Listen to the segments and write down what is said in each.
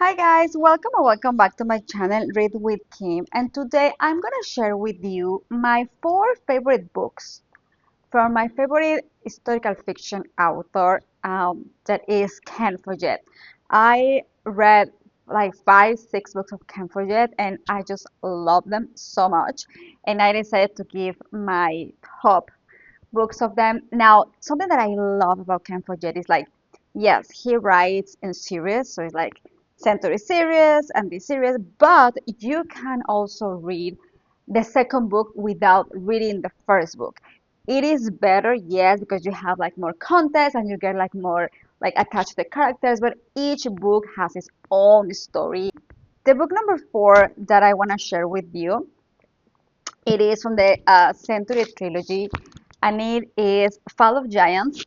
Hi guys, welcome or welcome back to my channel Read with Kim, and today I'm gonna share with you my four favorite books from my favorite historical fiction author, that is Ken Follet. I read like five, six books of Ken Follet and I just love them so much, and I decided to give my top books of them. Now, something that I love about Ken Follett is like, yes, he writes in series, so it's like century series and this series, but you can also read the second book without reading the first book. It is better, yes, because you have like more context and you get like more like attached to the characters, but each book has its own story. The book number four that I want to share with you, it is from the Century trilogy, and it is Fall of Giants.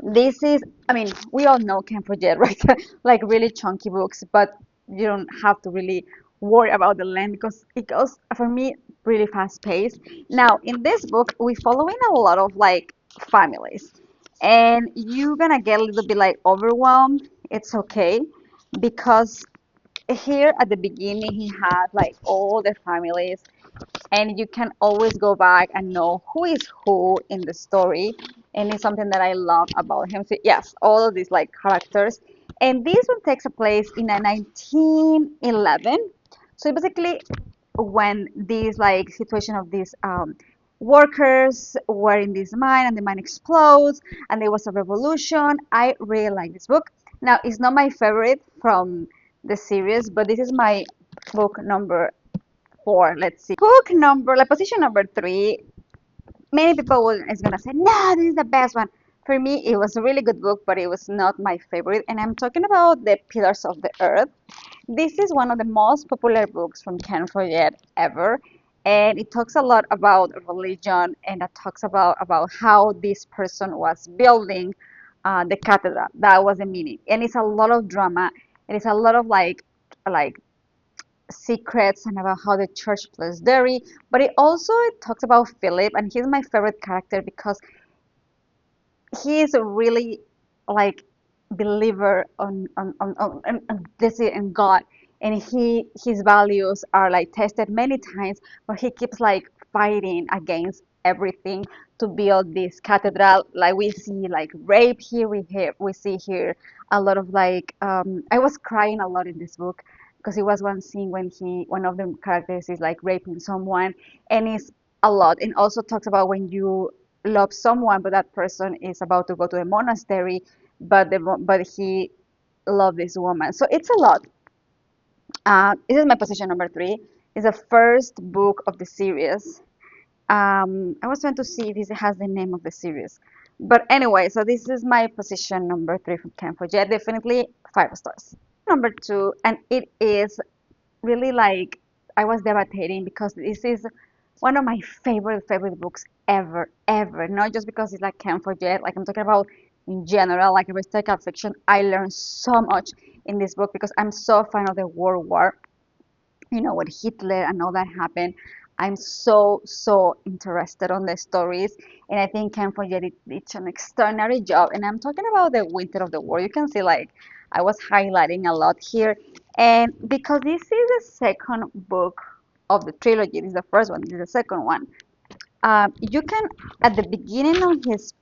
This is, I mean, we all know Ken Follett, right? Like really chunky books, but you don't have to really worry about the length because it goes, for me, really fast paced. Now, in this book, we following a lot of like families, and you're gonna get a little bit like overwhelmed. It's okay because here at the beginning, he had like all the families and you can always go back and know who is who in the story, and it's something that I love about him. So yes, all of these like characters, and this one takes a place in a 1911. So basically when this like situation of these workers were in this mine and the mine explodes and there was a revolution. I really like this book. Now it's not my favorite from the series, but this is my book number four. Let's see. Book number, like position number three. Many people is gonna say, no, this is the best one. For me, it was a really good book, but it was not my favorite. And I'm talking about The Pillars of the Earth. This is one of the most popular books from Ken Follett ever. And it talks a lot about religion, and it talks about how this person was building the cathedral. That was the meaning. And it's a lot of drama. And it's a lot of like secrets and about how the church plays dairy. But it talks about Philip, and he's my favorite character because he is a really like believer on this and God, and his values are like tested many times, but he keeps like fighting against everything to build this cathedral. Like we see like rape here, we see here a lot of like I was crying a lot in this book because it was one scene when he one of the characters is like raping someone, and it's a lot, and also talks about when you love someone, but that person is about to go to a monastery, but he loved this woman. So it's a lot. This is my position number three. It's the first book of the series. I was trying to see if it has the name of the series, but anyway, so this is my position number three from Ken Follett. Definitely 5 stars. Number two, and it is really like I was debating because this is one of my favorite books ever. Not just because it's like Ken Follett, like I'm talking about in general, like a historical fiction. I learned so much in this book because I'm so fan of the World War, with Hitler and all that happened. I'm so interested on the stories, and I think Ken Follett did an extraordinary job. And I'm talking about the Winter of the War. You can see like I was highlighting a lot here, and because this is the second book of the trilogy, this is the first one, this is the second one. You can at the beginning of his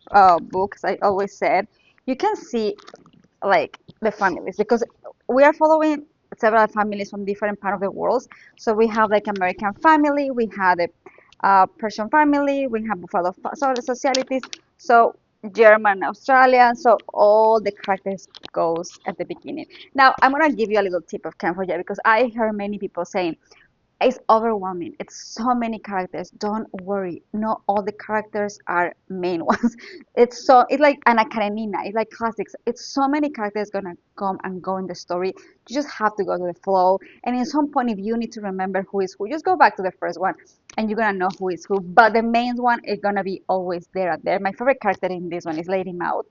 books, I always said, you can see like the families because we are following several families from different part of the world. So we have like American family, we have the Persian family, we have Buffalo societies, so German, Australian, so all the characters goes at the beginning. Now I'm gonna give you a little tip of Cambodia because I heard many people saying it's overwhelming. It's so many characters. Don't worry. Not all the characters are main ones. It's like an Karenina. It's like classics. It's so many characters gonna come and go in the story. You just have to go to the flow. And in some point, if you need to remember who is who, just go back to the first one, and you're gonna know who is who. But the main one is gonna be always there. My favorite character in this one is Lady Maud.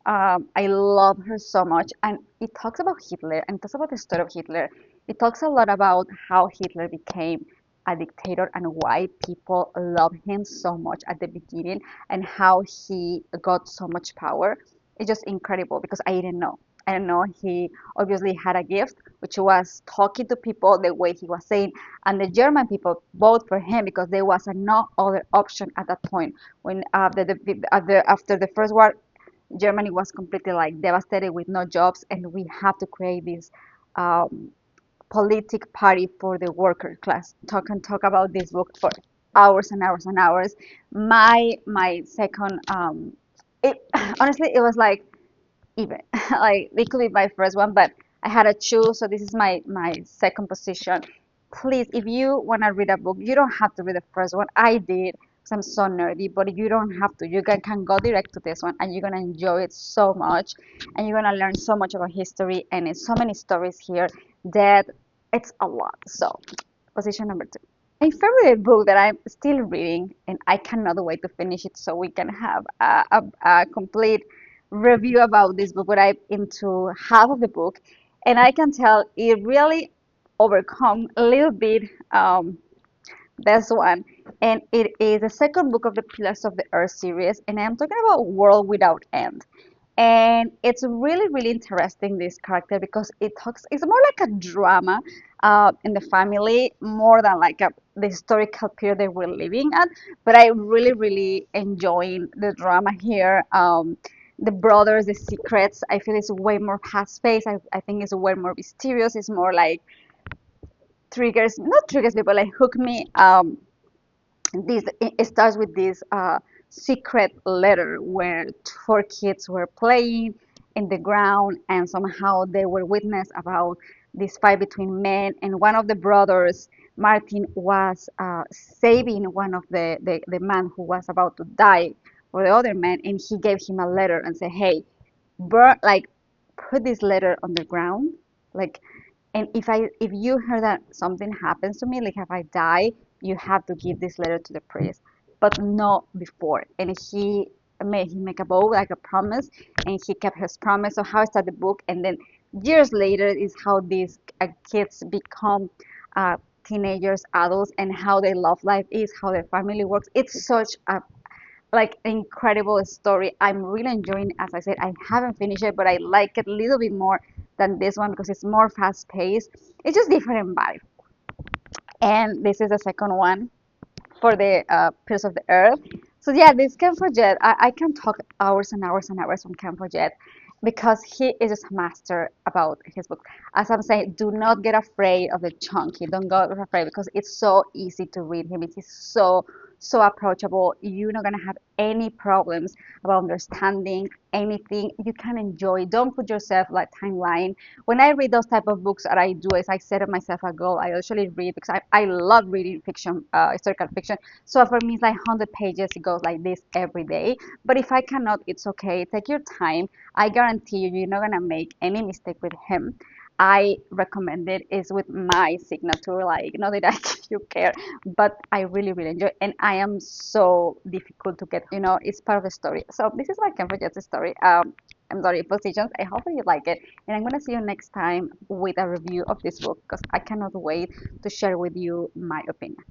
I love her so much. And it talks about Hitler and it talks about the story of Hitler. It talks a lot about how Hitler became a dictator and why people love him so much at the beginning and how he got so much power. It's just incredible because I didn't know. I don't know, he obviously had a gift, which was talking to people the way he was saying, and the German people vote for him because there was no other option at that point. When after the First War, Germany was completely like devastated with no jobs, and we have to create this um, politic party for the worker class. Talk about this book for hours and hours and hours. My second, it honestly it was like even like it could be my first one, but I had to choose. So this is my second position. Please, if you want to read a book, you don't have to read the first one. I did because I'm so nerdy, but you don't have to. You can go direct to this one, and you're gonna enjoy it so much, and you're gonna learn so much about history, and it's so many stories here that it's a lot. So, position number two. My favorite book that I'm still reading, and I cannot wait to finish it so we can have a complete review about this book. But I'm into half of the book, and I can tell it really overcome a little bit this one. And it is the second book of the Pillars of the Earth series, and I'm talking about World Without End. And it's really really interesting, this character, because it's more like a drama in the family more than like the historical period that we're living at. But I really really enjoying the drama here. The brothers, the secrets, I feel it's way more fast paced. I think it's way more mysterious. It's more like triggers, not triggers me, but like hook me. This it starts with this secret letter where four kids were playing in the ground, and somehow they were witness about this fight between men, and one of the brothers, Martin, was saving one of the man who was about to die for the other man, and he gave him a letter and said, hey, burn, like, put this letter on the ground, like, and if you heard that something happens to me, like if I die, you have to give this letter to the priest, but not before. And he make a vow, like a promise, and he kept his promise. So how I start the book, and then years later is how these kids become teenagers, adults, and how their love life is, how their family works. It's such a like incredible story. I'm really enjoying it. As I said, I haven't finished it, but I like it a little bit more than this one because it's more fast paced. It's just different vibe. And this is the second one for the Pillars of the Earth. So yeah, this Ken Follet, I can talk hours and hours and hours on Ken Follet because he is just a master about his book. As I'm saying, do not get afraid of the chunky. Don't go afraid because it's so easy to read him. It is so approachable. You're not gonna have any problems about understanding anything. You can enjoy. Don't put yourself like timeline. When I read those type of books, what I do is I set up myself a goal. I usually read because I love reading fiction, historical fiction. So for me, it's like 100 pages. It goes like this every day. But if I cannot, it's okay. Take your time. I guarantee you, you're not gonna make any mistake with him. I recommend it. Is with my signature, like not that I you care, but I really really enjoy, and I am so difficult to get. It's part of the story. So this is my Cambridge story. I'm sorry, positions. I hope you like it, and I'm gonna see you next time with a review of this book because I cannot wait to share with you my opinion.